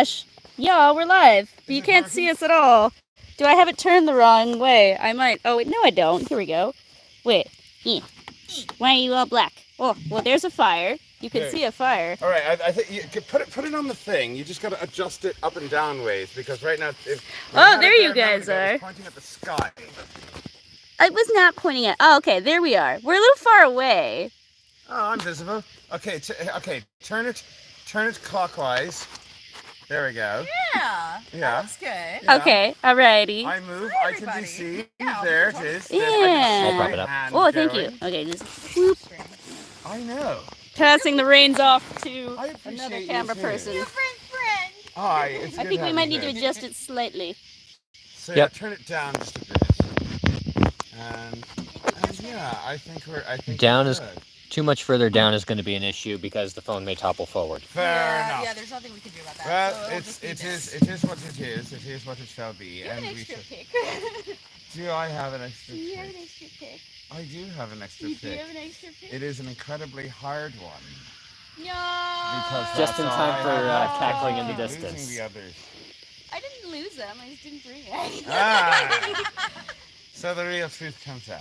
gosh! Y'all, we're live, but you can't see us at all. Do I have it turned the wrong way? I might. Oh, wait, no, I don't. Here we go. Wait. Why are you all black? Oh, well, there's a fire. You can see a fire. All right, I think you could put it on the thing. You just got to adjust it up and down ways because right now, Oh, there you guys are. It's pointing at the sky. I was not pointing at. Oh, okay, there we are. We're a little far away. Oh, I'm visible. Okay, turn it clockwise. There we go. Yeah. That's good. Yeah. Okay, alrighty. I move. Hi, I can be everybody. seen. Yeah, There it is. Yeah. I'll prop it up. Oh, thank you. Okay, just whoop. I know. Passing the reins off to I appreciate another you camera too. person. Friend. Hi, it's I good think we having might you need to here. adjust it slightly. So Yep. turn it down just a bit. And yeah, I think Down we're is- good. Too much further down is going to be an issue because the phone may topple forward. Fair enough. Yeah, there's nothing we can do about that. Well, so it'll just be it this. is what it is. It is what it shall be. You have an And we extra shall. pick. Do I have an extra Do you have pick? an extra pick? I do have an extra You do pick. have an extra pick? It is an incredibly hard one. No. Because Just in that's time all I for, have. cackling in the Losing distance. the others. I didn't lose them. I just didn't bring it. Ah. So the real truth comes out.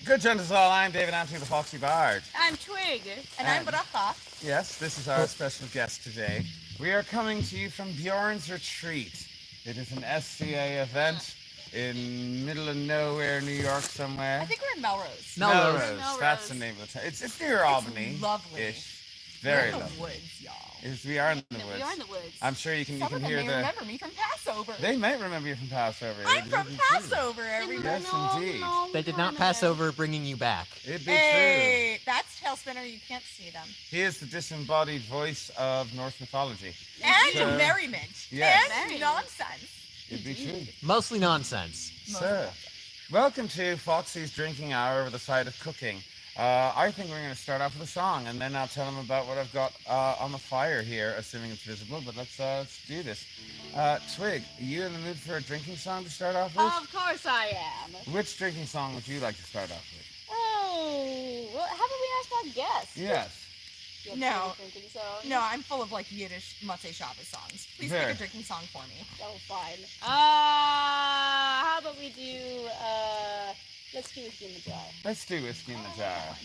Good gentlemen all, I'm David Anthony the Foxy Bard. I'm Twig. And I'm Bracha. Yes, this is our special guest today. We are coming to you from Bjorn's Retreat. It is an SCA event in middle of nowhere, New York somewhere. I think we're in Melrose. Melrose. Melrose. That's the name of the town. It's near Albany. lovely. Ish. Very we're in lovely. the woods, y'all. We are in the We woods. are in the woods. I'm sure you can Some of them hear may the. remember me from Passover. They might remember you from Passover. I'm It from would be true. Passover, everybody. Yes, indeed. They did not pass over bringing you back. It'd be Hey, that's Tailspinner. You can't see them. true. He is the disembodied voice of Norse mythology. And So- merriment. Yes. And Merriment. nonsense. It'd be true. Mostly nonsense. So, welcome to Foxy's Drinking Hour with a side of cooking. I think we're going to start off with a song, and then I'll tell them about what I've got on the fire here, assuming it's visible. But let's do this. Twig, are you in the mood for a drinking song to start off with? Of course I am. Which drinking song would you like to start off with? Oh, well, how about we ask our guest? Yes. You have No. a drinking song? No, I'm full of like Yiddish Motzei Shabbos songs. Please Very. pick a drinking song for me. Oh, fine. How about we do, let's do Whiskey in the Jar. Let's do Whiskey in the Jar.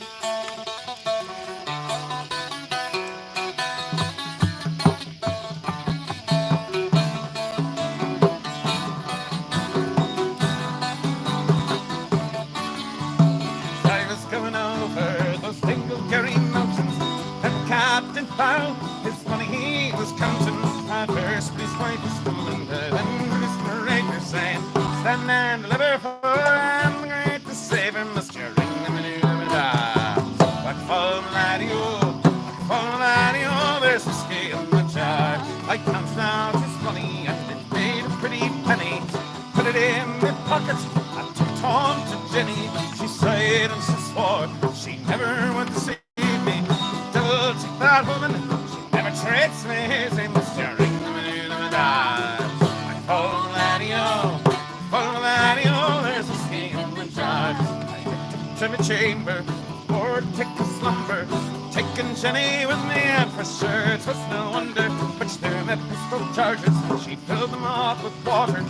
I was going over those Dingleberry mountains, and Captain Powell, his money he was counting. At first, his wife was schooling, but then his narrator saying, "Stand and deliver for and the great to save him, must you ring them and you die." Like fall laddie-o, there's whiskey in the jar. I counted out his money and it made a pretty penny. Put it in my pocket, I took it home to Jenny. She sighed and she swore she never went to see me. Devil take that woman, she never treats me. Say, must you ring them and you die. Like fall laddie-o, there's whiskey in the jar. I went to my chamber, or take a slumber, taking Jenny with me, and for sure it was no wonder. But she threw me pistol charges, and she filled them up with water.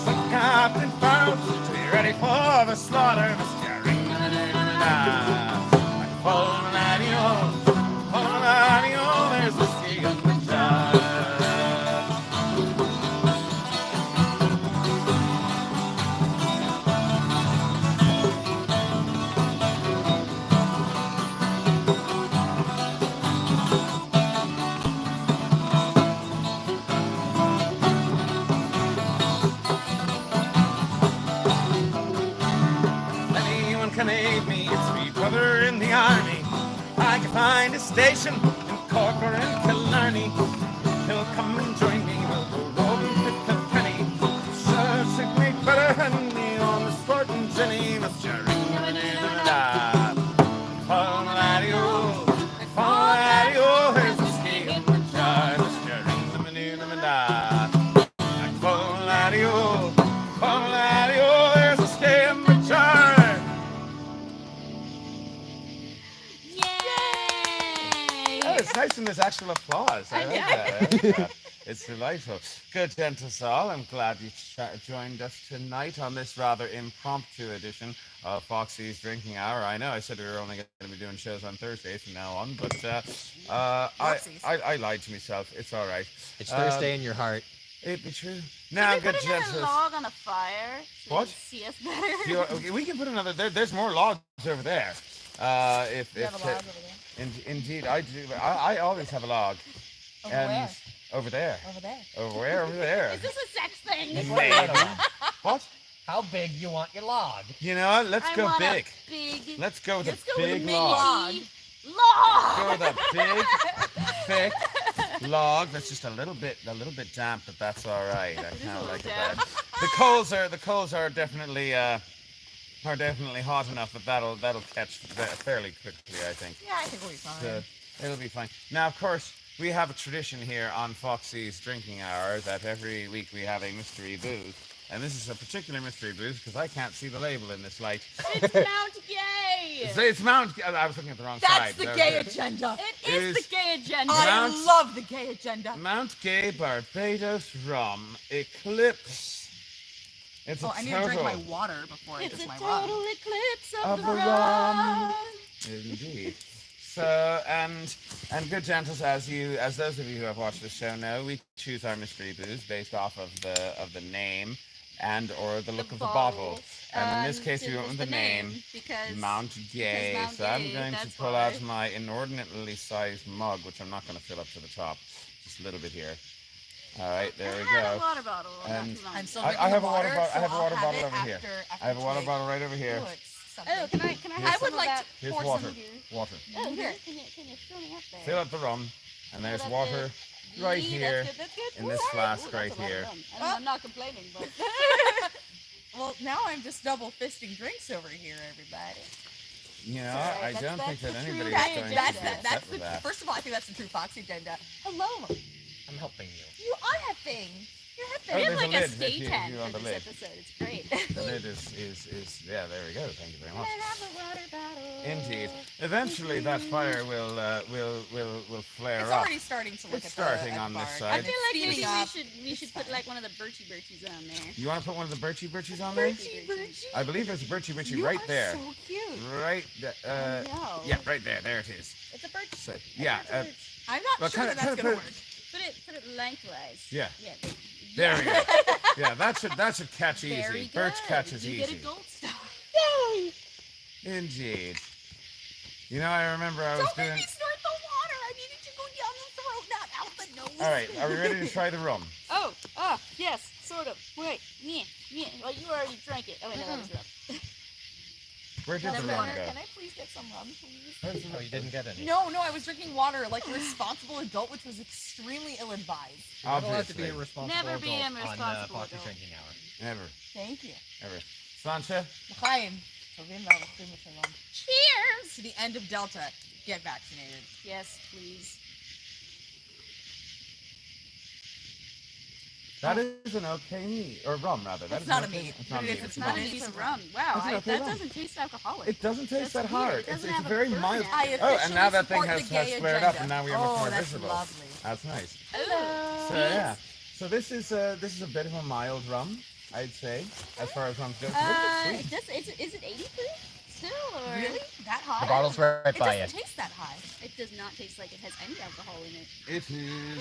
So Captain Farrell, to be ready for the slaughter. Mr. Ring and like fall laddie-o, there's whiskey in the jar. Anyone can aid me, it's me brother in the army. I can find a station in Cork or in Killarney. He'll come and join me, we'll go roving with Kilkenny. Sure, suit me better than me on the sporting Jenny. Must you ring them and die. Fall laddie-o, there's whiskey in the jar. Must you ring them and die. Fall laddie-o, there's whiskey in the jar. Yay! Oh, it's nice when there's actual applause. I like Yeah. that. I like that. It's delightful. Good, gentle Saul. I'm glad you joined us tonight on this rather impromptu edition of Foxy's Drinking Hour. I know I said we were only going to be doing shows on Thursdays from now on, but Whoopsies. I lied to myself. It's all right. It's Thursday in your heart. It be true. Should Now, we good, put another gentle. log on the fire so What? you can see us better? Okay, we can put another. There's more logs over there. If You have a log over there. indeed I do. I always have a log. Over and where? Over there. Over there. Over where? Over there. Is this a sex thing? Maybe. What? How big you want your log? You know what? Let's I go want big. A big. Let's go with Let's a go with a big big log. log. Go with a big, thick log. That's just a little bit damp, but that's all right. I kind of like it better. The coals are definitely hot enough that that'll catch fairly quickly, I think. Yeah, I think we'll be fine. So it'll be fine. Now, of course, we have a tradition here on Foxy's Drinking Hour that every week we have a mystery booze. And this is a particular mystery booze because I can't see the label in this light. It's Mount Gay. It's Mount. I was looking at the wrong side. That's the There gay we go. agenda. It is Is the gay agenda. Mount- I love the gay agenda. Mount Gay Barbados Rum Eclipse. It's a Oh, I need total. to drink my water before I It's drink a my rum. total eclipse Of of the the rum. rum. Indeed. So and good gentles, as those of you who have watched the show know, we choose our mystery booze based off of the name and or the look of the bottle. And in this case, we went with the name. Because Mount Gay. Mount So I'm Gay, going to that's pull why. out my inordinately sized mug, which I'm not going to fill up to the top. Just a little bit here. All right, there we I had a go. water bottle. And not too long I'm still ago. drinking I have the a water water, bottle. I so have a I'll water have bottle it over here. after I have a water today. bottle right over here. Ooh, it's something. Oh, can I Here's- have I some would of like that? to Here's pour water. some here. Water. Oh, Here. can you fill me up there? Fill up the rum, and there's Fill up water the- right Yee, here That's good. in this Ooh, flask that's right a lot of here. rum. I'm not complaining, but Well, now I'm just double fisting drinks over here, everybody. You know, Alright, I that's- don't that's think that the anybody true is gay going to agenda. be That's upset with the that. first of all, I think that's the true Foxy agenda. Hello, I'm helping you. you are having. You're Oh, we having. have there's a like a lid stay if you tent on for the this lid. episode. It's great. The lid is yeah. There we go. Thank you very much. I have a water bottle. Indeed. Eventually, that fire will flare It's up. already starting to look It's at starting the on this fire. side. I And feel it's like maybe steaming up. we should put like one of the Birchie Birchies on there. You want to put one of the Birchie Birchies on there? Birchie Birchie. I believe there's a Birchie Birchie You right are there. so cute. Right. No. Yeah, right there. There it is. It's a birch. So, yeah. I'm not Well, sure kinda- that that's kinda gonna put- work. Put it lengthwise. Yeah. Yeah. There we go. Yeah, that should catch Very easy. Birch good. catches you easy. get a gold star. Yay! Indeed. You know, I remember I was Don't make doing. me snort the water. I needed to go down the throat, not out the nose. All right, are we ready to try the rum? Oh, yes, sort of. Wait, yeah. Well, you already drank it. Oh, wait, no, that was rum. Where did the Can rum I, go? can I please get some rum, please? Oh, you didn't get any. No, I was drinking water like a responsible adult, which was extremely ill-advised. You're not allowed to be Obviously. a responsible Never be adult a responsible on Foxy adult. Drinking Hour. Never, Thank you. ever. Sancha? L'chaim. Tovim v'alachim v'shalom. Cheers to the end of Delta. Get vaccinated. Yes, please. That is an okay meat, or rum rather. That It's is not an a okay- meat, It's not but a it meat. is- It's It's not rum. a piece of rum. Wow, That's an okay that rum. doesn't taste alcoholic. It doesn't taste That's that hard. weird. It It's, doesn't it's have a very burn mild. after. I Oh, Oh, and officially now that thing support has, the gay has flared up, agenda. and now we are Oh, much more that's visible. lovely. That's nice. Hello. So yeah. So this is a bit of a mild rum, I'd say, as far as rums go. It's a little bit sweet. Is it 80 proof still, or Really? That high? The bottle's right It by you. doesn't taste that high. it does not taste like it has any alcohol in it? It is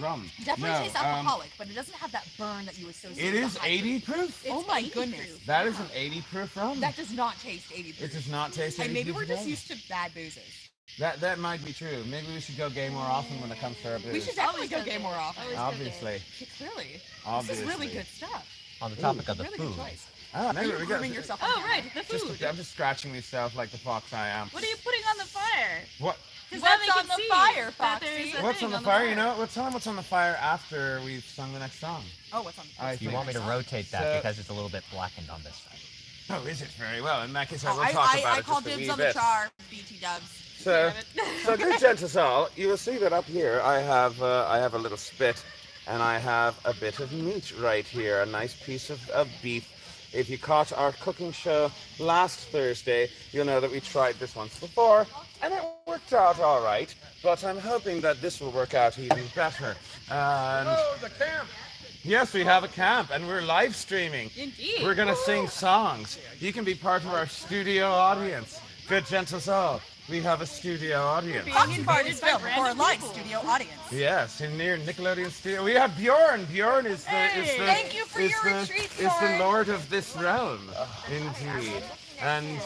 rum. Definitely No, tastes alcoholic, but it doesn't have that burn that you associate It with is the high 80 proof. proof. Oh It's my 80 goodness. proof. That is an 80 proof rum. That does not taste 80 It proof. does not taste 80 And maybe proof we're at just all. used to bad boozes. That might be true. Maybe we should go gay more often when it comes to our booze. We should definitely Always go go gay gay. more often. Always go Obviously. Clearly. Obviously. This is really good stuff. On the topic of the Really food. good choice. Ah, Are maybe you we got. grooming yourself on Oh, camera? right, the food. I'm just scratching myself like the fox I am. What are you putting on the fire? What? 'Cause What's then we on can the see fire, that Foxy? there's a What's thing on the fire? You know, let's tell them what's on the fire after we've sung the next song. Oh, what's on I You think- want me to rotate that So- because it's a little bit blackened on this side. Oh, is it? Very well. In that case, I Oh, will talk about I it call just a dibs wee on the bit. char, BT dubs. So, good gents all, you will see that up here I have a little spit, and I have a bit of meat right here, a nice piece of beef If you caught our cooking show last Thursday, you'll know that we tried this once before, and it worked out all right. But I'm hoping that this will work out even better. And the camp. yes, we have a camp, and we're live streaming. Indeed. We're going to sing songs. You can be part of our studio audience. Good gentle soul. We have a studio audience. Being invited for a live studio audience. Yes, in near Nickelodeon Studio. We have Bjorn. Bjorn is the Thank you for your retreat, is the Bjorn. lord of this realm, indeed. And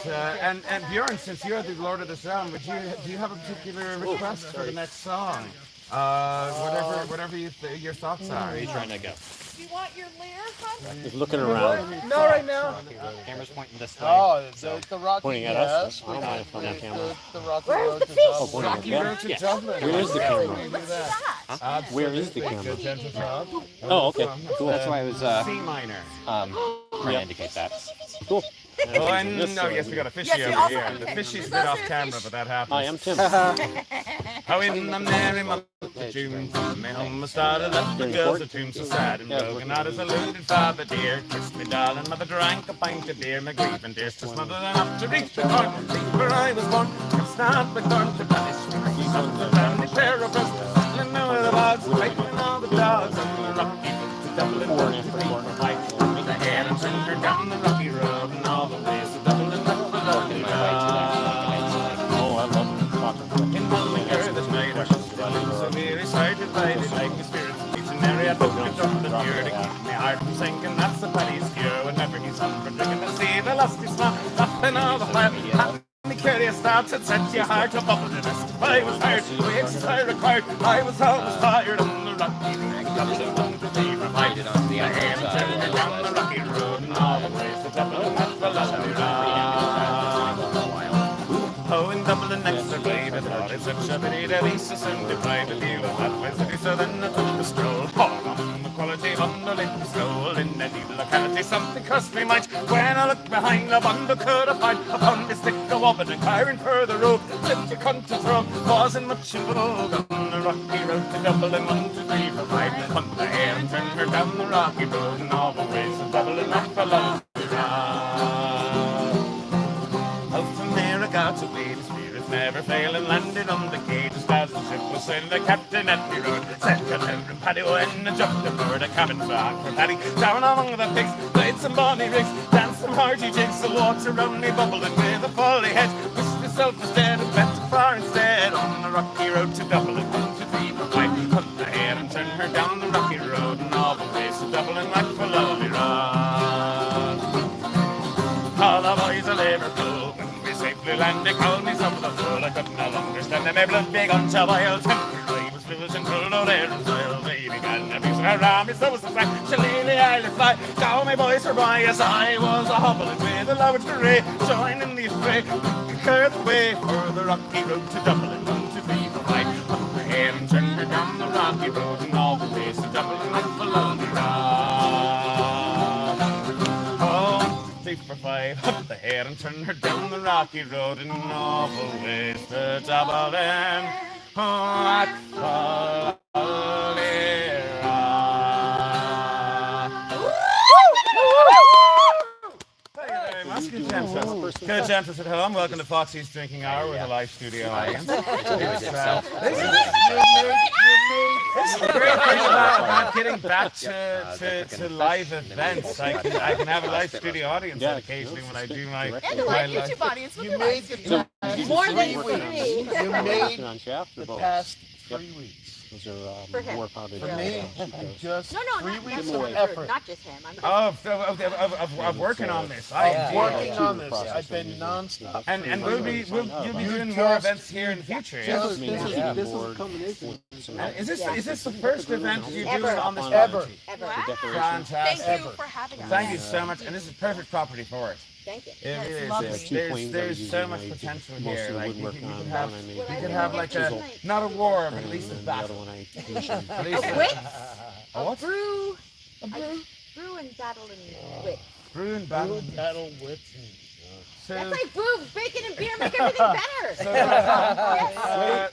Bjorn, since you're the lord of this realm, do you have a particular request for the next song? Whatever your thoughts are. Where are you trying to go? You want your lair cut? Just looking around. No, right now. Camera's pointing this way. Oh, so the Rocky. pointing at us. I don't mind if I'm on camera. The Rocky Road to Dublin. Rocky Road to Dublin. Where is the camera? Huh? Where is the camera? Good gentle soul. Oh, okay. Cool. That's why I was C minor. trying to indicate that. Cool. Oh, and yes, we got a fishy Yes, we over also here. have The a fish. fishy's There's bit also off a camera, fish. but that happens. I am Tim. How in the merry month of June, my home started up, the girls are tuned so sad and broken out as a looted father dear. Kissed me darling, mother drank a pint of beer, my grieving tears to smother enough to reach the point where I was born. It's not the gun to punish me, he's on the family pair of us, and know the bogs, fighting all the dogs on the rocky road to Dublin, the hair and turned her down the rocky road and all the ways to Dublin, Oh, I love talking. in one year this night I was so very excited by the like the spirits of each and every I took a Dublin year to keep my heart from sinking. That's the penny's cure whenever he's on for drinking to see the lusty smell laughing all the while. And the curious thoughts had set your heart to bubble to this. I was tired, wages I required. I was almost tired on the rocky road. Dublin one to three for five. The hand turned me down the rocky road and all the ways to Dublin. That's the lovely ride. Oh, in Dublin next to Blade, I thought it's such a pity that he's so soon deprived of you of that way city. So then I took the stroll, on the quality underling stroll in any locality. Something cost me much when I looked behind the bundle could I find upon the stick of wobbin and carrying further road. Let your country throw wasn't much in vogue on the rocky road to Dublin 1, 2, 3, 4, 5. Hunt the hair and turn her down the rocky road and all the ways to Dublin up the long ride. Out from there I got away, the spirits never fail and landed on the quay just as the ship was sailing. The captain at me road said, "Come out and Paddy when I jumped aboard a cabin back for Paddy down among the pigs, played some bonny rigs, danced some hearty jigs, the water around me bubbling with a folly head. Wished myself was dead and went too far instead on the rocky road to Dublin. 1, 2, 3, 4, 5. Cut the hair and turn her down the rocky road and all the ways to Dublin like for lovely ride. All the boys of Liverpool, when we safely landed, called me some of the fool. I couldn't no longer stand them, my blood begun to boil. Temporary was losing full of air and soil. Baby got a piece of her arm, so was the slack. Shillelagh, I'll fly. Down my boys were by as I was a hobbling with a loud hooray. Joining the fray, clear the way for the rocky road to Dublin. 1, 2, 3, 4, 5. Up the hair and turn her down the rocky road and all the ways to Dublin like the lonely ride. 1, 2, 3, 4, 5. Up the hair and turn her down the rocky road and all the ways to Dublin. Oh, like the lonely ride. Thank you very much. Good gentles. Good gentles at home. Welcome to Foxy's Drinking Hour with a live studio audience. This is the great thing about getting back to live events. I can have a live studio audience occasionally when I do my And a live YouTube audience with You your made live the past More than 3 three. weeks. You made on shaft or the both? past Yep. 3 weeks. Those are For him. more pounded. For me, just No, 3 not weeks for of her, effort. not just him. I'm of working on this. Of working yeah. on this. I've been nonstop. And you'll be doing You more just- events here in the future. Yeah? Just- This is yeah. a combination. And is this the first event you're doing Ever. on this Ever. property? ever. Fantastic. Thank you for having us. Thank you so much, and this is perfect property for it. Thank you. It really is. lovely. There's so much potential here. Like you could have like a Chisel. not a war, but at least a And the other battle. one I commissioned. At least A wit? A what? Brew. A brew? Brew and battle and wit. Brew and battle. Battle with So, That's like brew, bacon, and beer make everything better. so,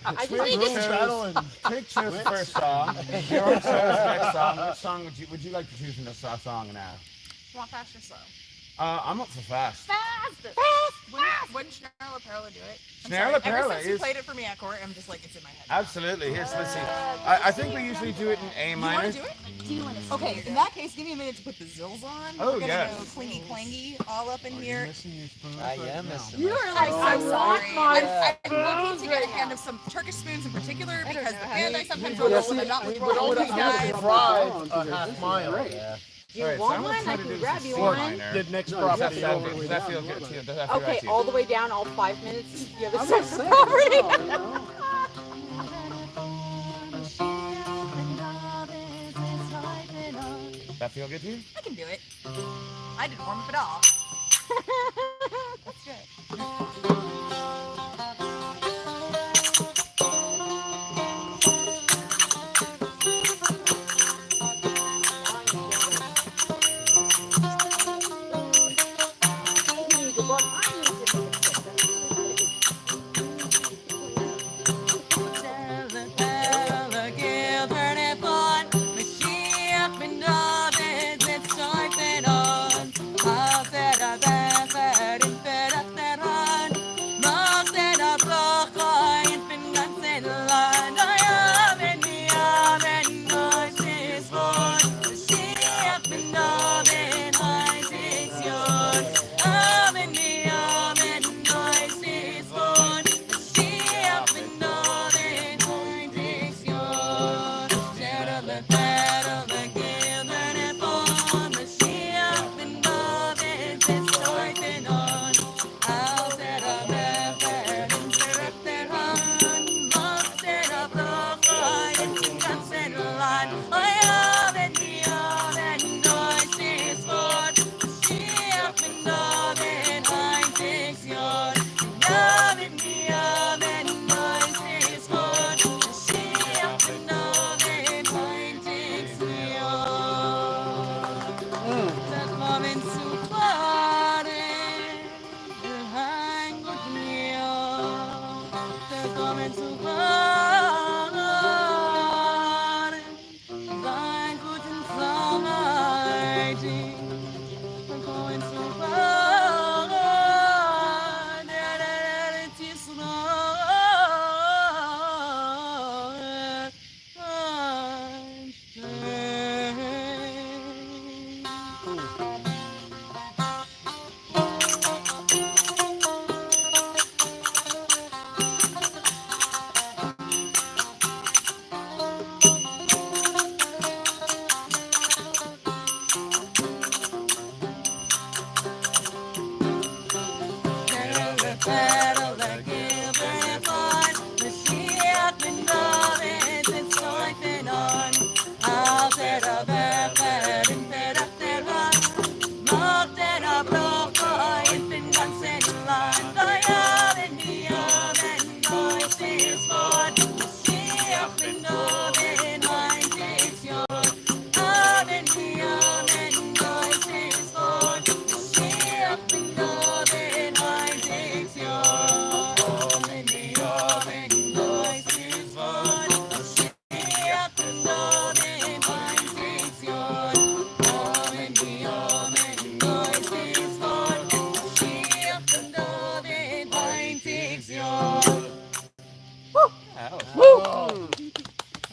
I just need to. battle and Tick chose the first song. Your chose the next song. Which song would you like to choose in this song now? Walk past your slow. I'm up for fast. Wouldn't Snarla Perla do it? I'm Snarla sorry. Perla Ever since you is- played it for me at court, I'm just like, it's in my head. Absolutely. Here's let's see. I think we usually do it in A You minor. want to do it? Do you want to Okay, in that case, give me a minute to put the zills on. Oh, We're gonna yeah. go clingy clangy all up in here. Missing your spoons I right am now. missing You my are spoon. like, I I'm sorry. want I'm looking to get a hand of some Turkish spoons in particular because the band I sometimes roll Yeah, with, see, I'm not with but all only these I guys. can drive a half mile. Yeah. Do you Alright, so want I'm gonna one? try I to do can this grab as you C one. minor. The next Does that property sound over good? the Does way that feel down, good no, to you? Does that feel Okay, right to you? all the way down, all 5 minutes. The other I'm side just of the saying, property. you know. That feel good to you? I can do it. I didn't warm up at all. Let's do it.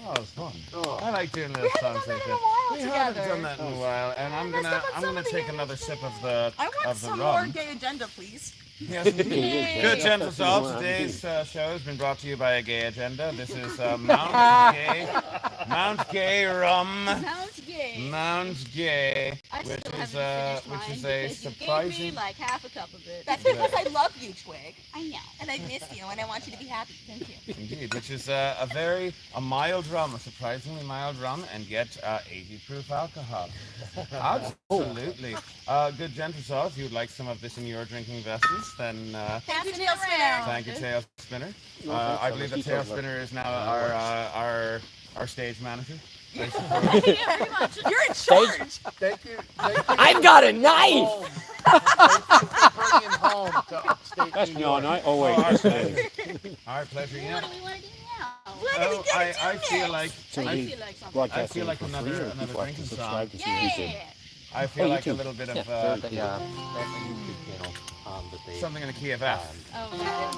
That was fun. I like doing little songs like that. We haven't done that in a while, and I'm gonna take another sip of the I want some more rum. gay agenda, please. Yes, indeed. Good gentle salt. Today's show has been brought to you by a gay agenda. This is Mount Gay Rum. Sounds gay. Mount Gay, I which still is haven't finished which mine is a because you gave me surprising. like half a cup of it. That's because I love you, Twig. I know. And I miss you, and I want you to be happy. Thank you. Indeed, which is a mild rum, a surprisingly mild rum, and yet 80 proof alcohol. Absolutely. Good gentle salt. If you would like some of this in your drinking vessels, then Thank you, Tail Spinner. thank you, Tail Spinner. I believe that Tail Spinner is now our stage manager. Yeah, pretty much. You're in charge. Thank you. I've got a knife! Home. Thank you for bringing home to upstate That's New no, York. no. Oh wait, our that's pleasure. Our pleasure. You What know, do we want to do now? What are we gonna do I feel next? like I I feel like something. I feel like another drinking song. Yeah. I feel like a YouTube. little bit of Yeah, they have a YouTube channel that they something in the key of F. Oh,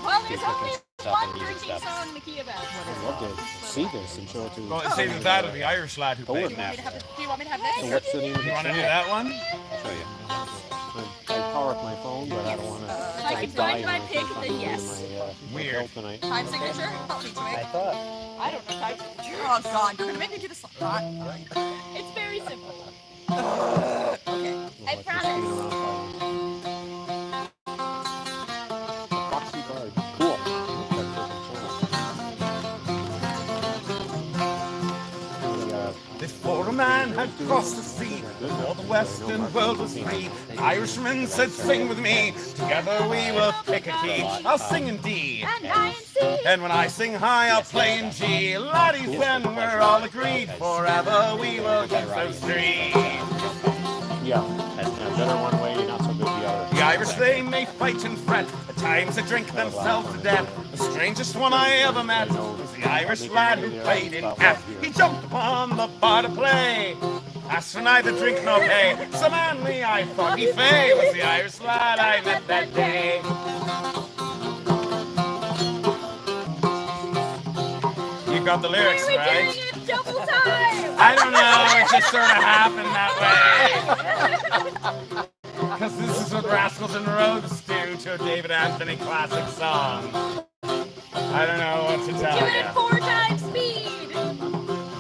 well, there's do only different stuff one and music drinking stuff. song in the key of F. I'd love to see this and show it to. Well, it's either that or the Irish lad who played in F. Do you want me to have this? So what's the name of the You want to do track? that one? I'll show you. I power up my phone, but I don't want to. I find my pick, then yes. Weird. Tonight. Time signature? Help me to it. thought. I don't know time signature. Oh god, you're gonna make me do this. It's very simple. Okay. I promise. Foxy card. Cool. Before a man had crossed the sea, all the western world was free. The Irishman said, sing with me. Together we will pick a key. I'll sing in D. And I and C. And when I sing high, I'll play in G. Laddies, then we're all agreed. Forever we will get those three. Yeah, that's better one way, not so good the other. The Irish, they may fight and fret. At times they drink themselves to death. The strangest one I ever met was the Irish lad who played in F. He jumped upon the bar to play. Asked for neither drink nor pay. So manly I thought he fay was the Irish lad I met that day. You got the lyrics, Why are we right? doing it double time? I don't know, it just sort of happened that way. Because this is what Rascals and Rogues do to a David Anthony classic song. I don't know what to tell Do it you. at 4 times speed.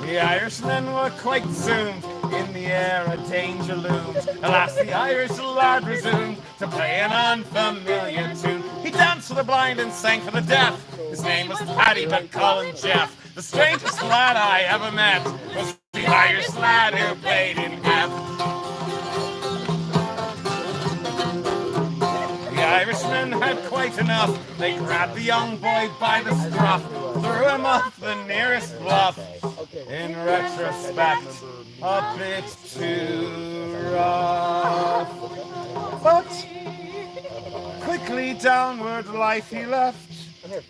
The Irishmen were quite zoomed. In the air a danger loomed. Alas, the Irish lad resumed to play an unfamiliar tune. He danced for the blind and sang for the deaf. His name was Paddy, but call him Jeff. The strangest lad I ever met was the Irish lad who played in F. The Irishmen had quite enough. They grabbed the young boy by the scruff, threw him off the nearest bluff. In retrospect, a bit too rough. But quickly downward life he left.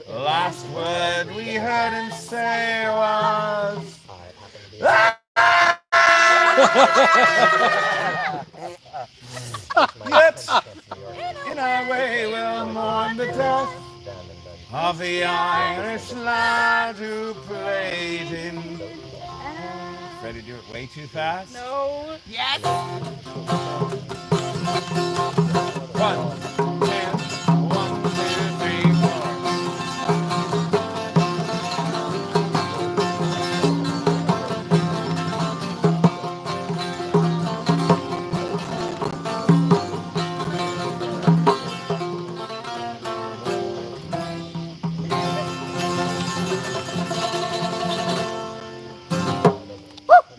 The last word we heard him say was, yet in our way we'll mourn the death of the Irish lad who played in. Ready to do it way too fast? No. Yes. 1, 2, 1, 2, 3, 4.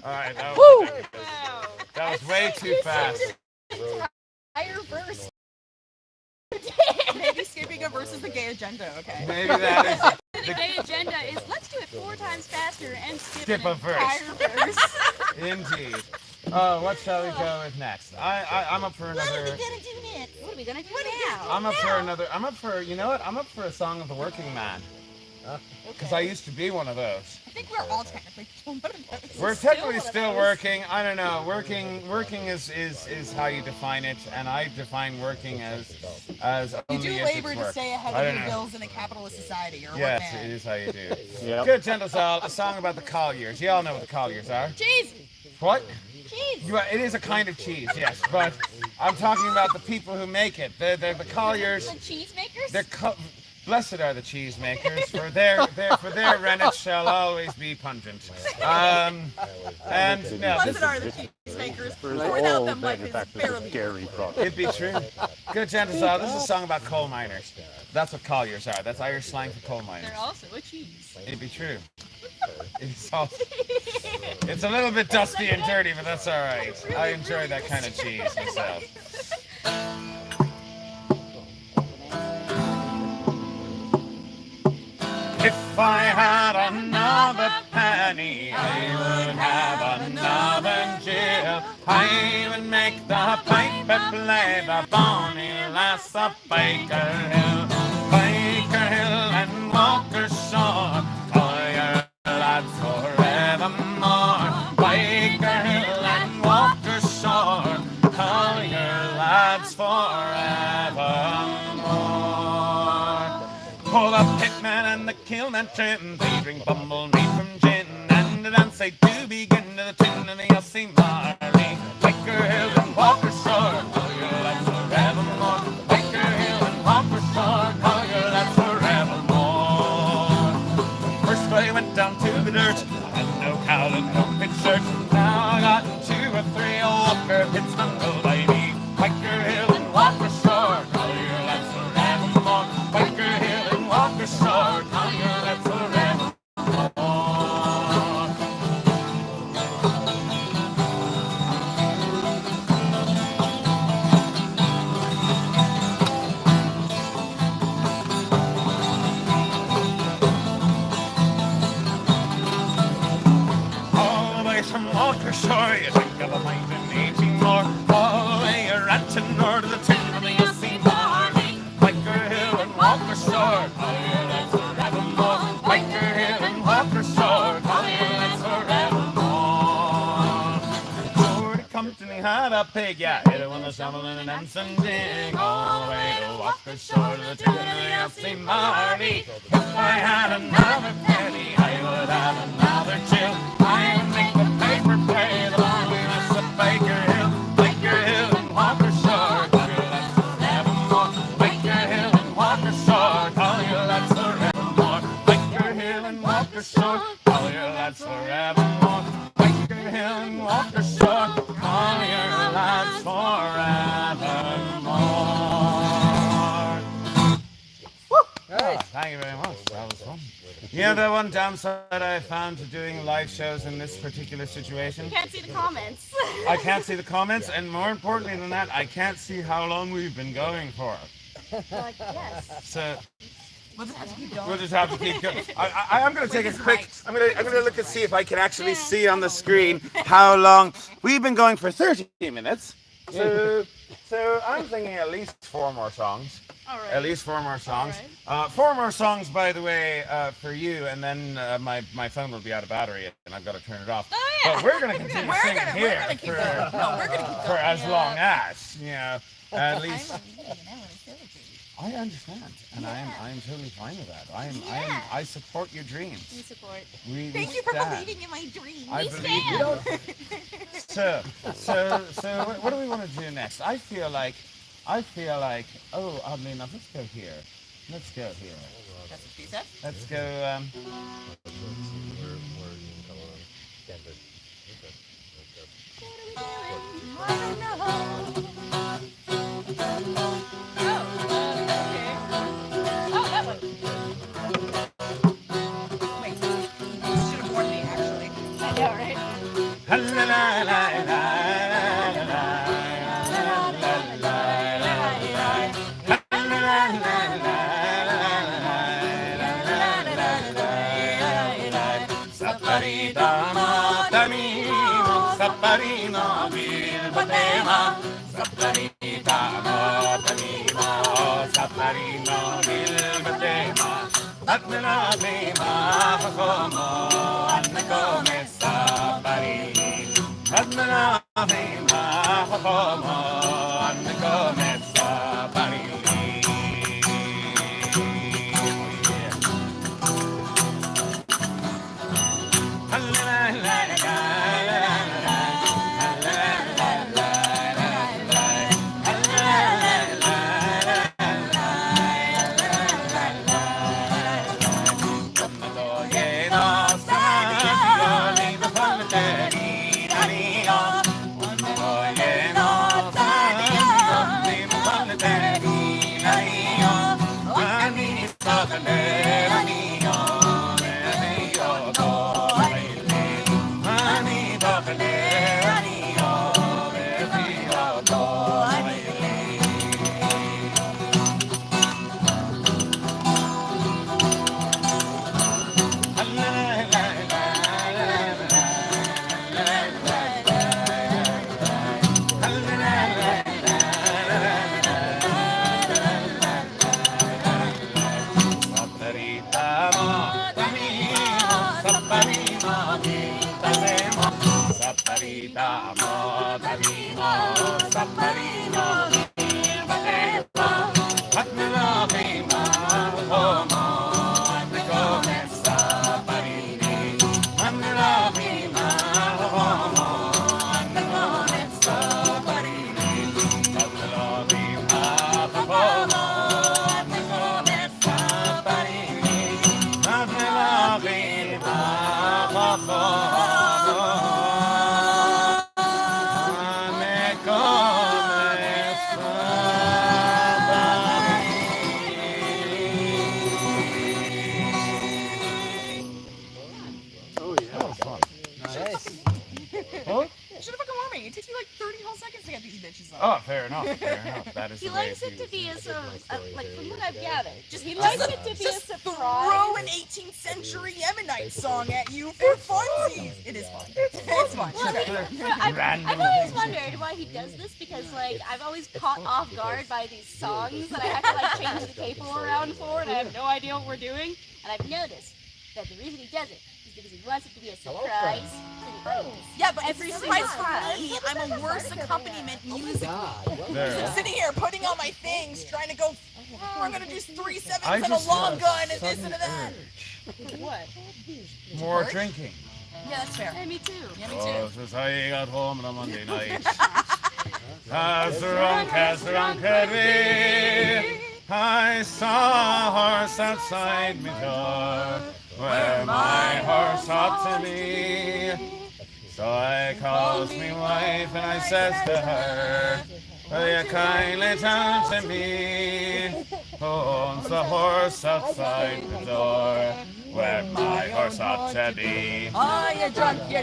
Alright, that was way too fast. Entire verse. Maybe skipping a versus the gay agenda, okay? Maybe that is The gay agenda is let's do it 4 times faster and skip a an verse. entire verse. Indeed. Oh, what shall we go with next? I'm up for another. What are we gonna do next? What are we gonna do now? I'm up for another. I'm up for. You know what? I'm up for a song of the working man. Because I used to be one of those. I think we're all technically one of those. We're technically still working. I don't know. Working is how you define it, and I define working as You only do if labor it's to work. stay I ahead don't of your know. bills in a capitalist society. You're a Yes, workman. it is how you do. Yep. Good, gentle soul. A song about the colliers. You all know what the colliers are. Cheese. What? Cheese. It is a kind of cheese, yes, but I'm talking about the people who make it. They're the colliers. The cheese makers. Blessed are the cheesemakers, for their rennet shall always be pungent. And no, Blessed are the cheesemakers. Without them, life is barely. Scary product. it'd be true. Good gentle soul. This is a song about coal miners. That's what colliers are. That's Irish slang for coal miners. They're also a cheese. It'd be true. It's a little bit dusty and dirty, but that's all right. I enjoy that kind of cheese myself. If I had another penny, I would have another Jill. I would make the piper play the bonny lass of Baker Hill. Baker Hill and Walker Shore, collier lads forevermore. Baker Hill and Walker Shore, ale mention. They drink bumble mead from gin, and the dance they do begin to the tune of the Elsie Marley. Baker Hill and Walker Shore, call your lads forevermore. Baker Hill and Walker Shore, call your lads forevermore. First I went down to the dirt, I had no cowl and no pit shirt. Now I got 2 or 3 Walker pits bundled by me. Baker Hill and Walker Shore, call your lads forevermore. Baker Hill and Walker Shore, call your lads forevermore. All the way from Walker Shore, you think of a pint and 18 more. All the way you're at to north of the tune of the Elsie Marley. Baker Hill and Walker Shore, call your lads forevermore. Baker Hill and Walker Shore, call your lads forevermore. Geordie Company had a pig, yeah, hit it with a shovel and an ensign dig. All the way to Walker Shore to the tune of the Elsie Marley. If I had another penny, I would have another chill. I would make the paper pay the loneliness of Baker Hill. Baker Hill and Walker Shore, call your lads forevermore. Baker Hill and Walker Shore, call your lads forevermore. Baker Hill and Walker Shore, call your lads forevermore. Baker Hill and Walker Shore, call your lads forevermore. Oh, thank you very much. That was fun. Yeah, the one downside I found to doing live shows in this particular situation, Can't see the comments. I can't see the comments, and more importantly than that, I can't see how long we've been going for. Like, yes. So We'll just have to keep going. we'll just have to keep going. I'm going to take a quick. I'm going to look and see if I can actually see on the screen how long we've been going for. 30 minutes. So I'm thinking at least 4 more songs. All right. At least 4 more songs. 4 more songs, by the way, for you, and then my phone will be out of battery, and I've got to turn it off. Oh, yeah. But we're going to continue singing here We're gonna keep going. No, we're gonna keep for going. as long as, you know, at least. I'm a man, I wanna celebrate. I understand, and I am totally fine with that. I support your dreams. We support. We Thank you for stand. believing in my dreams. I believe you don't. So what do we want to do next? I feel like, oh, I mean, let's go here. Let's go here. That's what she said. Let's go, Wait, you should have warned me, actually. I know, right? la la la la la Saparino bil batema, saparita motanimo, saparino bil batema, atmela bema como anne come sapari, atmela bema como anne come sapari. Saparita motanimo, saparino bil batema, atmela bema como anne come me. It takes me like 30 whole seconds to get these bitches on. Oh, fair enough. Fair enough. That is He the way likes it to be a like from what I've Yeah. gathered. He likes it to be a Just surprise. throw an 18th century Yemenite song at you for funsies. It is fun. It's fun. I've always wondered why he does this because like I've always caught off guard by these songs that I have to like change the capo around for, and I have no idea what we're doing. And I've noticed that the reason he does it is because he wants it to be a surprise to the audience. Yeah, but Every every single surprise for time. me, I'm a worse accompaniment music. There. I'm sitting here putting on my things, trying to go, oh, I'm gonna do 3 sevens I and a just long have gun and sudden this and that. urge. What? More Urge? drinking. Yeah, that's fair. Hey, me too. Yeah, me Oh, too. since I got home on a Monday night. Cast around, Kirby. I saw a horse outside me door, where my horse ought to be. So I calls me wife and I says to her, will you kindly tell to me who owns the horse outside the door, where my horse ought to be? Oh, you're drunk, you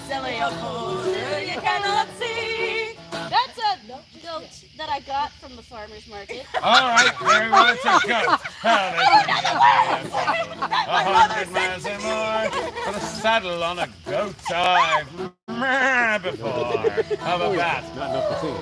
silly old fool. You cannot see. That's a goat that I got from the farmer's market. All right, very well, it's a goat. My 100 miles and more, put a saddle on a goat I've met before. How about that? Not enough to see.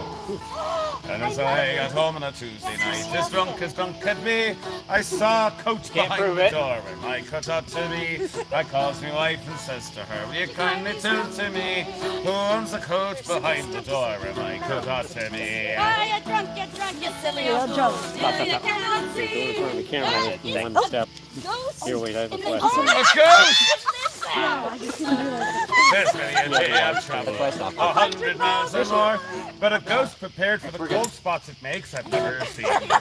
And as I got home on a Tuesday night, as drunk could be, I saw a coach Can't behind prove the it. door where my coat ought to be. I calls me wife and says to her, will you kindly tell to me who owns the coach behind the door where my coat ought to be? Ah, you drunk, you silly old fool. Still you cannot Don't in see. front of the camera. Thing. One step. Ghosts Here, wait, I have a in the question. A ghost! What's this sound? There's many a day I've traveled 100 miles or more, but a ghost prepared for the cold spots it makes I've never seen before. How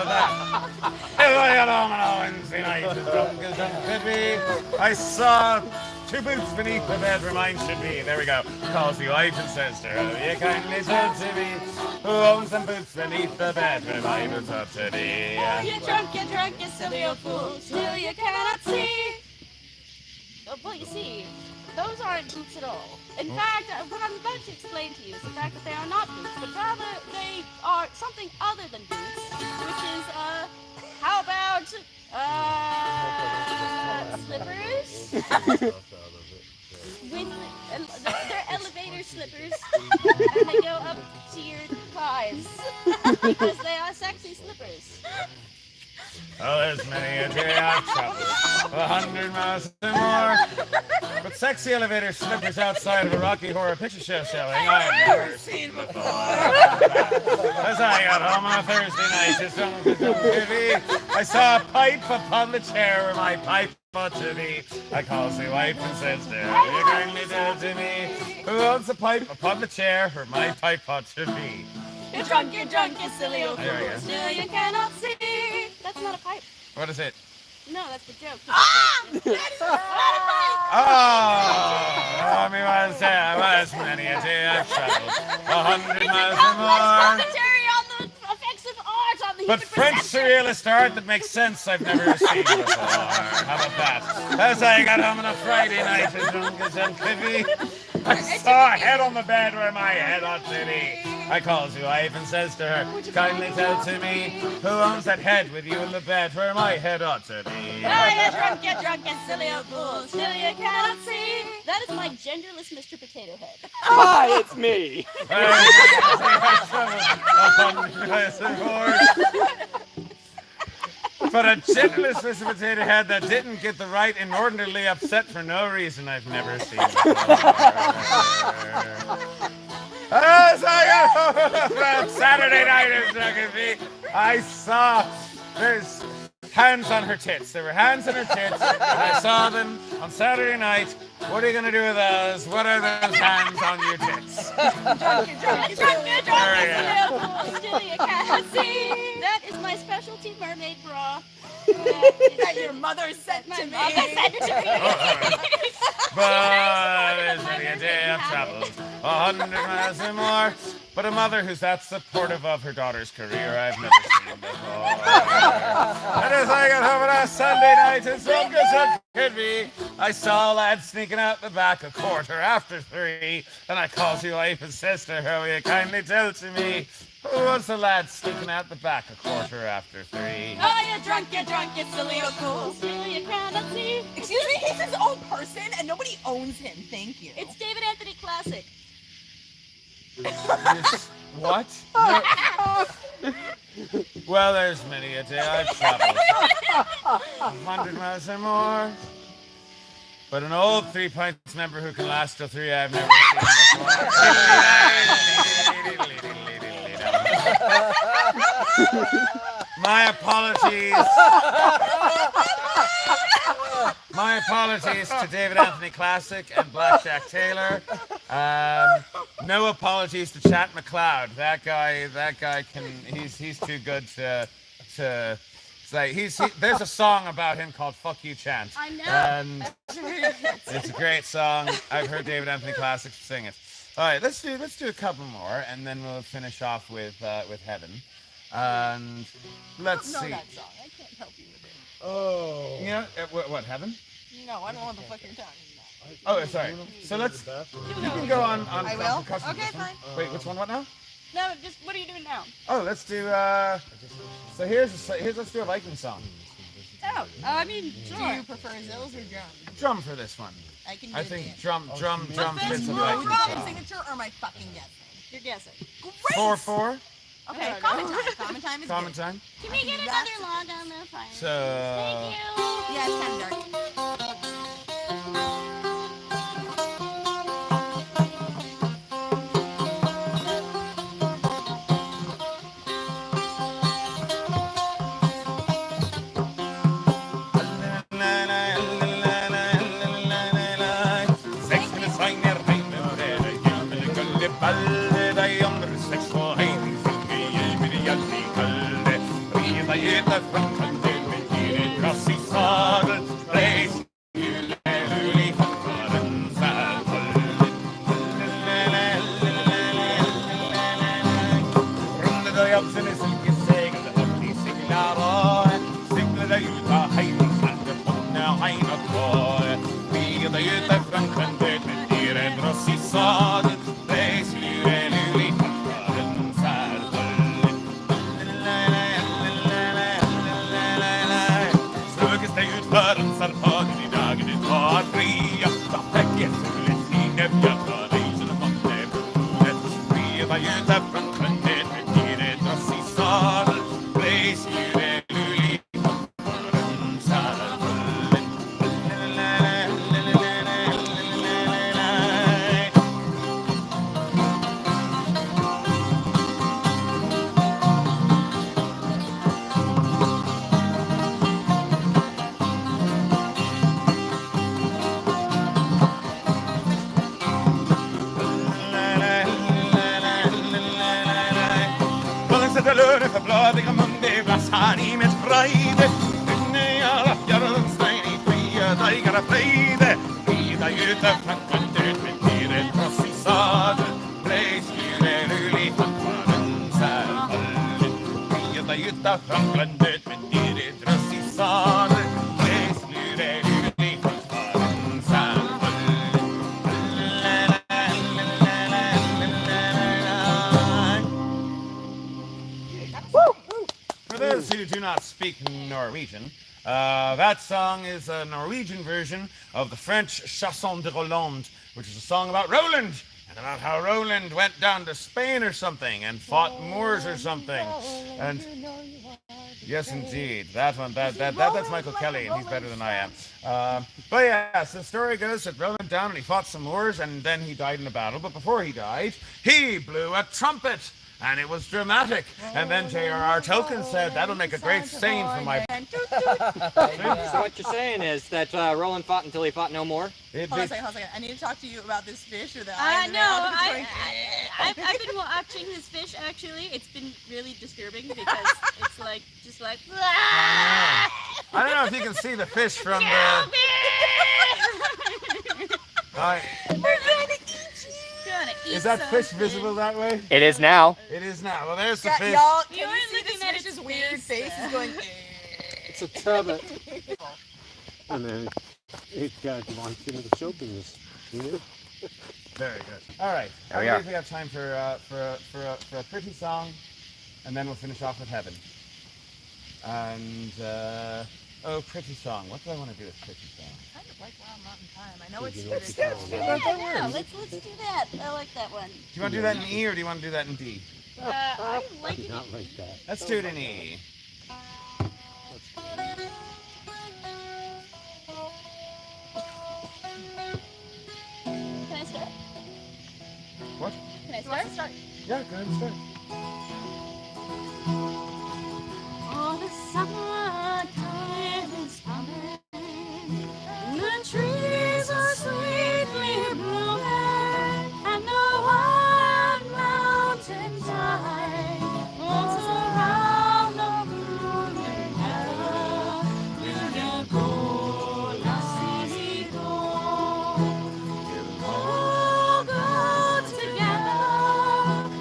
about that? If I got home on a Wednesday night, as drunk could be, I saw 2 boots beneath the bed where mine should be. There we go. Calls the wife and says to her, will you kindly tell to me who owns them boots beneath the bed where my boots ought to be? You drunk, you silly old fool. Still you cannot see. Oh, well, you see, those aren't boots at all. In fact, what I'm about to explain to you is the fact that they are not boots, but rather they are something other than boots, which is, how about, slippers? They're elevator slippers, and they go up to your thighs, because they are sexy slippers. Oh, there's many a day I've traveled 100 miles and more, but sexy elevator slippers outside of a Rocky Horror Picture Show showing I've never seen before. As I got home on a Thursday night, just drunk as could be, I saw a pipe upon the chair where my pipe ought to be. I calls my wife and says to her, will you kindly tell to me who owns the pipe upon the chair where my pipe ought to be? You're drunk, you silly old There we fool. go. Still you cannot see. That's not a pipe. What is it? No, that's the joke. Oh, me was there, was many a day I've traveled 100 miles or more. Commentary on the effects of art on the But human French perception. surrealist art that makes sense I've never seen before. How about that? As I got home on a Friday night, as drunk as could be, I saw a head on the bed where my head ought to be. I calls your wife and says to her, kindly tell to me who owns that head with you in the bed where my head ought to be. Ah, you drunk, silly old fool. Still you cannot see. That is my genderless Mr. Potato Head. Hi, it's me. But a gentlest Mr. Potato Head that didn't get the right inordinately upset for no reason I've never seen before. As I got home on Saturday night, as I could be, I saw there's hands on her tits. There were hands on her tits, and I saw them on Saturday night. What are you going to do with those? What are those hands on your tits? There we go. Still you cannot see. That is my specialty mermaid bra. That your mother sent to me. But there's many a day I've traveled 100 miles or more. But a mother who's that supportive of her daughter's career I've never seen before. And as I got home on a Sunday night, as drunk as I could be, I saw a lad sneaking out the back 3:15. And I called to wife and says to her, will you kindly tell to me, who was the lad sneaking out the back 3:15? Oh, you drunk, you silly old fool. Steal your crown and see. Excuse me, he's his own person and nobody owns him. Thank you. It's David Anthony Classic. What? Well, there's many a day I've traveled 100 miles or more. But an old 3 pints member who can last till 3 I've never seen before. My apologies. My apologies to David Anthony Classic and Blackjack Taylor. No apologies to Chat McLeod. That guy can. He's too good to say. There's a song about him called "Fuck You, Chant." I know. And it's a great song. I've heard David Anthony Classic sing it. All right, let's do a couple more, and then we'll finish off with Heaven. And let's see. I don't know that song. I can't help you with it. Oh. You know what Heaven? No, I don't know what the fuck you're talking about. Oh, sorry. So let's. You can go on. I will? percussion Okay, this one. fine. Wait, which one? What now? No, just what are you doing now? Oh, let's do. So let's do a Viking song. Oh, I mean, Do sure. you prefer Zills or drum? Drum for this one. I can do I the think dance. drum fits a Smooth Viking Robin song. signature or my fucking guessing? You're guessing. Great! 4/4. Okay, common time. Common time is Common good. time. Can we get another log on the fire? So. Thank you. Yeah, it's kind of dark. For those who do not speak Norwegian, that song is a Norwegian version of the French Chanson de Roland, which is a song about Roland, and about how Roland went down to Spain or something and fought Moors or something. And yes, indeed, that one, that's Michael Kelly, and he's better than I am. But yeah, so the story goes that Roland went down and he fought some Moors, and then he died in a battle. But before he died, he blew a trumpet. And it was dramatic. And then J.R.R. Tolkien said, that'll make a great scene for my... So what you're saying is that Roland fought until he fought no more? It- Hold on a it- second, hold on a second. I need to talk to you about this fish or the No, I've been watching his fish, actually. It's been really disturbing because it's like, just like, I don't know if you can see the fish from the... Is that fish visible that way? It is now. It is now. Well, there's the Yeah, fish. y'all, can You you are see looking this at fish's its weird face is going. It's a tubbit. And then it got launched into the show business. You know? Very good. All right. There I we believe are. we have time for a pretty song, and then we'll finish off with Heaven. And pretty song. What do I want to do with pretty song? I kind of like Wild Mountain Time. I know it's You know, very it's close. Yeah, let's do that. I like that one. Do you want to do that in E or do you want to do that in D? I like it. Not like that. Let's do it in E. Can I start? What? Can I You want start? to start? Yeah, go ahead and start. Oh, the summertime is coming. The trees are sweetly blooming, and the wild mountain tide rolls around the blooming meadow. Will you go, lassie, go? We'll all go together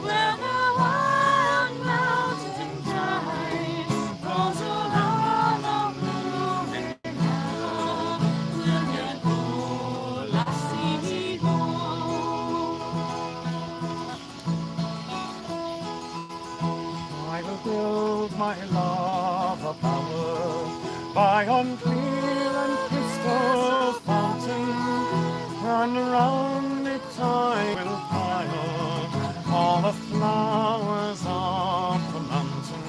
where the wild mountain tide rolls around the blooming meadow. Will you go, lassie, go? I will build my love a bower by unclear and crystal fountain, and around it I will pile all the flowers of the mountain.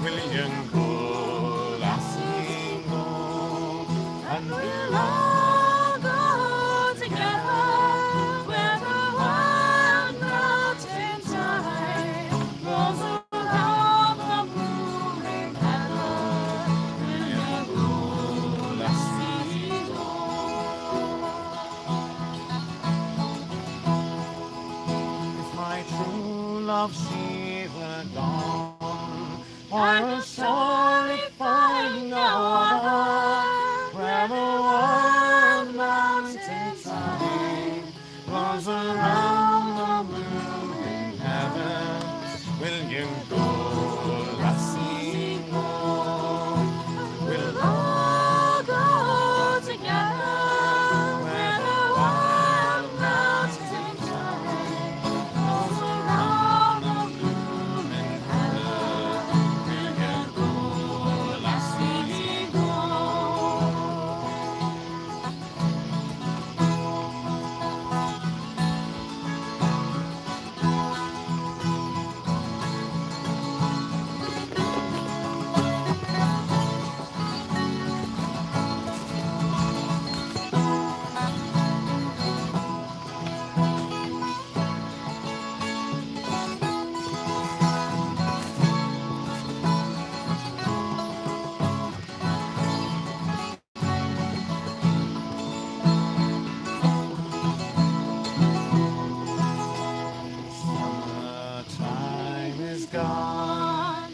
Will you go, lassie, go? And We'll all go together where the wild mountain tide rolls around the blooming meadow. Will you go, lassie, go? if my true love she were gone, I will surely find no other where the wild mountain tide rolls around the blooming heaven. Will you go, lassie, go? We'll All go together where the wild mountain tide rolls around the blooming heaven. Will you go, lassie, go? Summertime is gone,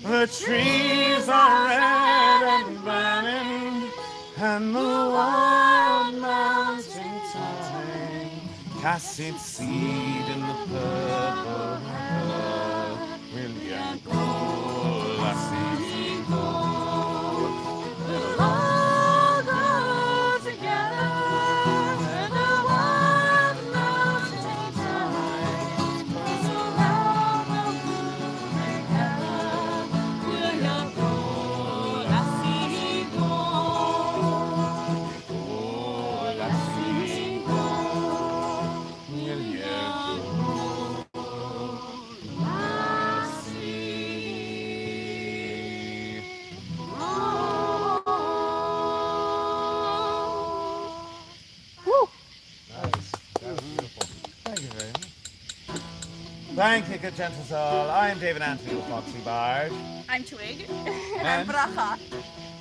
the trees are red and burning, and the wild mountain thyme casts its seed in the purple heather. Will you go, lassie, go? We'll all go together where the wild mountain tide rolls around the blooming heaven. Will you go, lassie, go? Oh, lassie, Go, will you go, lassie? Nice. That was beautiful. Thank you very much. Thank you, good gentle soul. I am David Anthony, the Foxy Bard. I'm Twig. And, Bracha.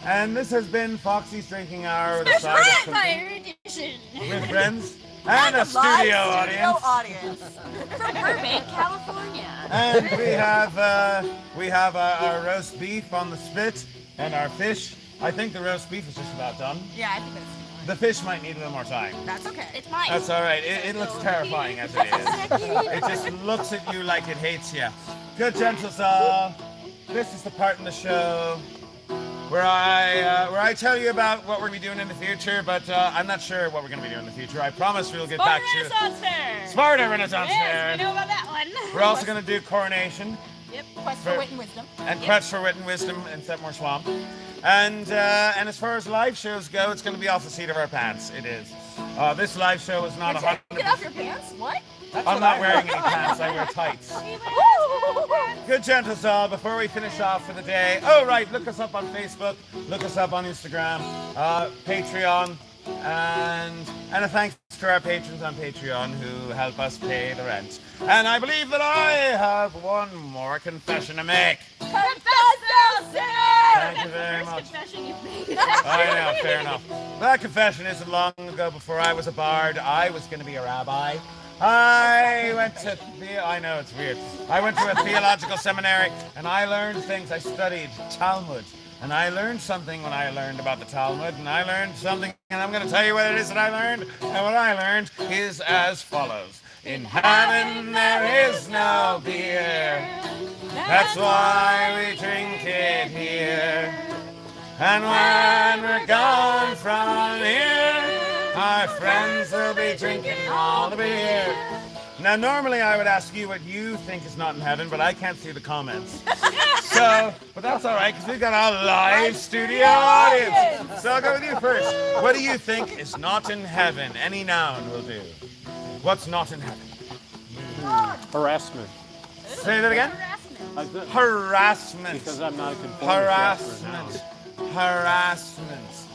and this has been Foxy's Drinking Hour with a side of cooking Vampire edition. with friends and a studio Live studio audience. From Burbank, California. And we have our roast beef on the spit and our fish. I think the roast beef is just about done. Yeah, I think The fish might need a little more time. that's okay. It's mine. That's all right. It looks terrifying as it is. It just looks at you like it hates you. Good gentle soul. this is the part in the show where I tell you about what we're going to be doing in the future, but I'm not sure what we're going to be doing in the future. I promise we'll get Sparta back to Renaissance Fair. Sparta Renaissance Fair. Yes, we know about that one. We're also going to do Coronation Yep. Quest for wit and wisdom. and Quest for Wit and Wisdom in Setmore Swamp. And as far as live shows go, it's going to be off the seat of our pants. It is. This live show is not 100%. Get off your pants? What? I'm not wearing any pants. I wear tights. Good gentles all, before we finish off for the day. Oh, right, look us up on Facebook. Look us up on Instagram. Patreon. And a thanks to our patrons on Patreon who help us pay the rent. And I believe that I have one more confession to make. Confess thou sinner! Thank you very much. Confession you've made. I know, fair enough. That confession isn't long ago. Before I was a bard, I was going to be a rabbi. I went to I know it's weird. I went to a theological seminary and I learned things. I studied Talmud. And I learned something when I learned about the Talmud, and I learned something, and I'm going to tell you what it is that I learned. And what I learned is as follows. In heaven there is no beer. That's why we drink it here. And when we're gone from here, our friends will be drinking all the beer. Now, normally I would ask you what you think is not in heaven, but I can't see the comments. So, but that's all right, because we've got a live studio audience. So I'll go with you first. What do you think is not in heaven? Any noun will do. What's not in heaven? Harassment. Say that again? Harassment. Because I'm not a conformist. Harassment. Harassment.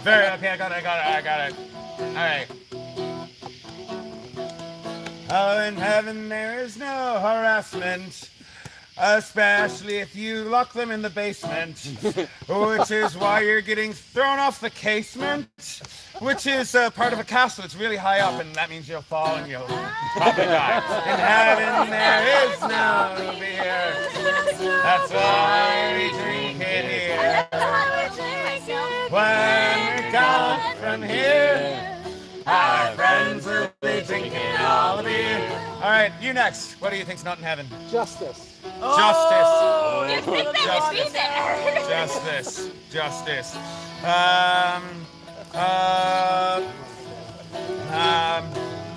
Very okay. I got it. All right. Oh, in heaven there is no harassment, especially if you lock them in the basement, which is why you're getting thrown off the casement, which is part of a castle. It's really high up, and that means you'll fall and you'll probably die. In heaven there is no beer. That's why we drink it here. When we're gone from here, our friends will be drinking all the beer. All right, you next. What do you think's not in heaven? Justice. Justice.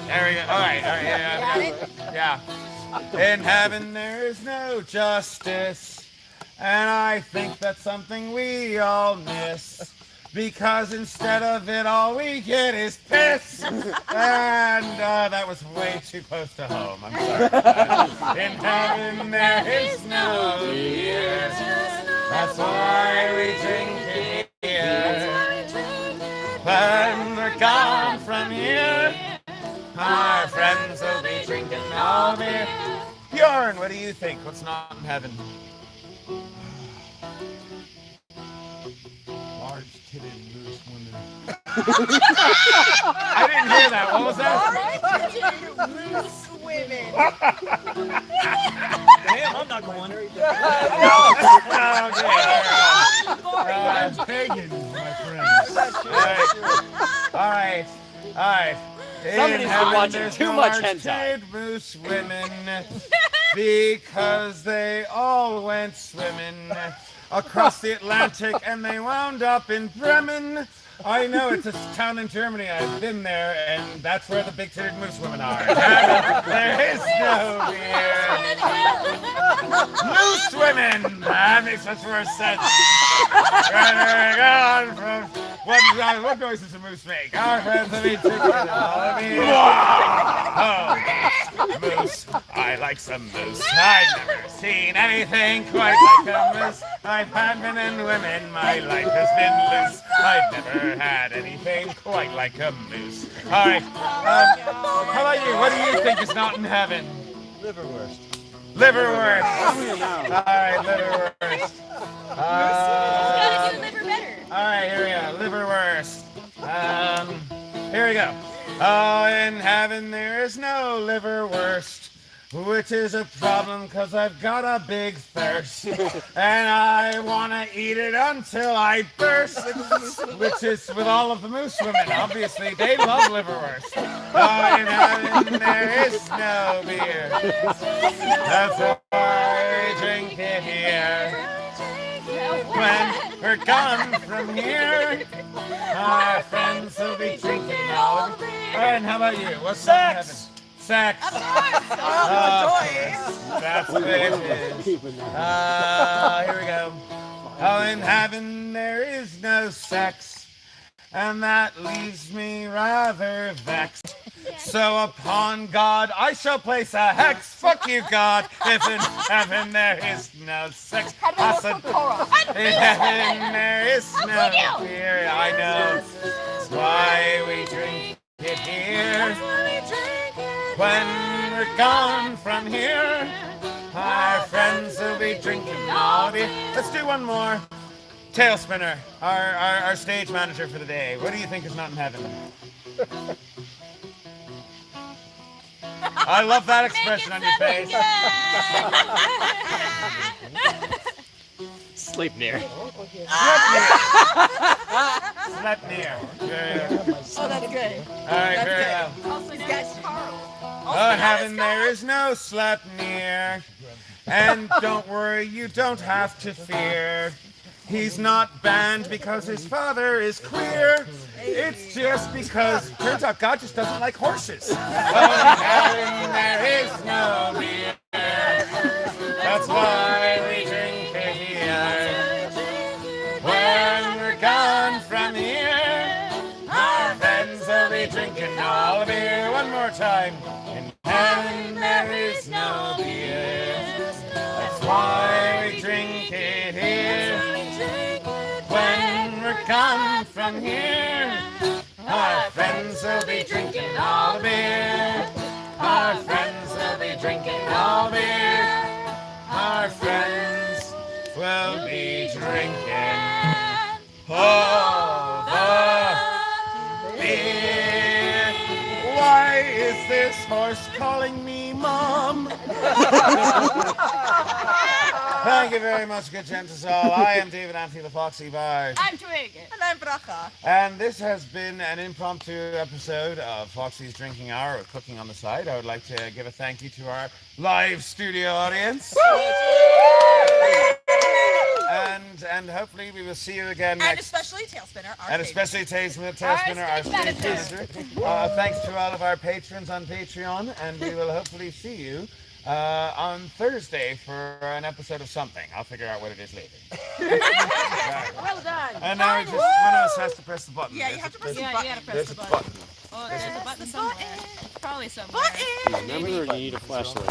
There we go. All right, yeah. In heaven there is no justice, and I think that's something we all miss. Because instead of it, all we get is piss. And that was way too close to home. I'm sorry. In heaven there is no beer. That's why we drink it here. When we're gone from here, our friends will be drinking all beer. Bjorn, what do you think? What's not in heaven? Large-titted moose women. I didn't hear that. What was that? Moose women. Damn, I'm not going. Pagan, my friends. All right. Somebody's been watching too much hentai. Large-titted moose women because they all went swimming across the Atlantic and they wound up in Bremen. I know, it's a town in Germany. I've been there, and that's where the big-titted moose women are. There is no beer. Moose women! That makes much more sense. What noise does a moose make? Our friends have been drinking all beer. Oh, moose. I like some moose. I've never seen anything quite like a moose. I've had men and women. My life has been loose. I've never had anything quite like a moose. All right. How about you? What do you think is not in heaven? Liverwurst. Liverwurst. Tell me a noun. All right, liverwurst. Gotta do liver better. All right, here we go. Liverwurst. Here we go. Oh, in heaven there is no liverwurst, which is a problem because I've got a big thirst, and I want to eat it until I burst, which is with all of the moose women. Obviously, they love liverwurst. Oh, in heaven there is no beer. That's why drink it here. When we're gone from here, our friends will be drinking all of it. And how about you? What's sex? Sex. Of course. Oh, joy. That's what it is. Keeping that. Here we go. Oh, in heaven there is no sex, and that leaves me rather vexed. So upon God I shall place a hex. Fuck you, God. If in heaven there is no sex, I said, in heaven there is no fear. I know. That's why we drink it here. When we're gone from here, our friends will be drinking all the... Let's do one more. Tail Spinner, our stage manager for the day. What do you think is not in heaven? I love that expression on your face. Sleep near. Slept near. Oh, that's good. All right, very well. Also, you guys, Charles. Oh, in heaven there is no slept near. And don't worry, you don't have to fear. He's not banned because his father is queer. It's just because turns out God just doesn't like horses. Oh, in heaven there is no beer. That's why we drink it here. When we're gone from here, our friends will be drinking all the beer. One more time. In heaven there is no beer. That's why we drink it here. When we're gone from here, our friends will be drinking all the beer. Our friends will be drinking all the beer. Our friends will be drinking all the beer. Why is this horse calling me Mom? Thank you very much, good gents all. I am David Anthony the Foxy Bard. I'm Twig. And I'm Bracha. And this has been an impromptu episode of Foxy's Drinking Hour with Cooking on the Side. I would like to give a thank you to our live studio audience. And hopefully we will see you again And next. especially Tailspinner. And especially Tailspinner, our stage manager. Thanks to all of our patrons on Patreon, and we will hopefully see you on Thursday for an episode of something. I'll figure out what it is later. Well done. And now we just one of us has to press the button. Yeah, you have to press the Yeah, button. you gotta press There's the a button. button. Oh, there's a button somewhere. Probably somewhere. Button! Remember, you need a flashlight.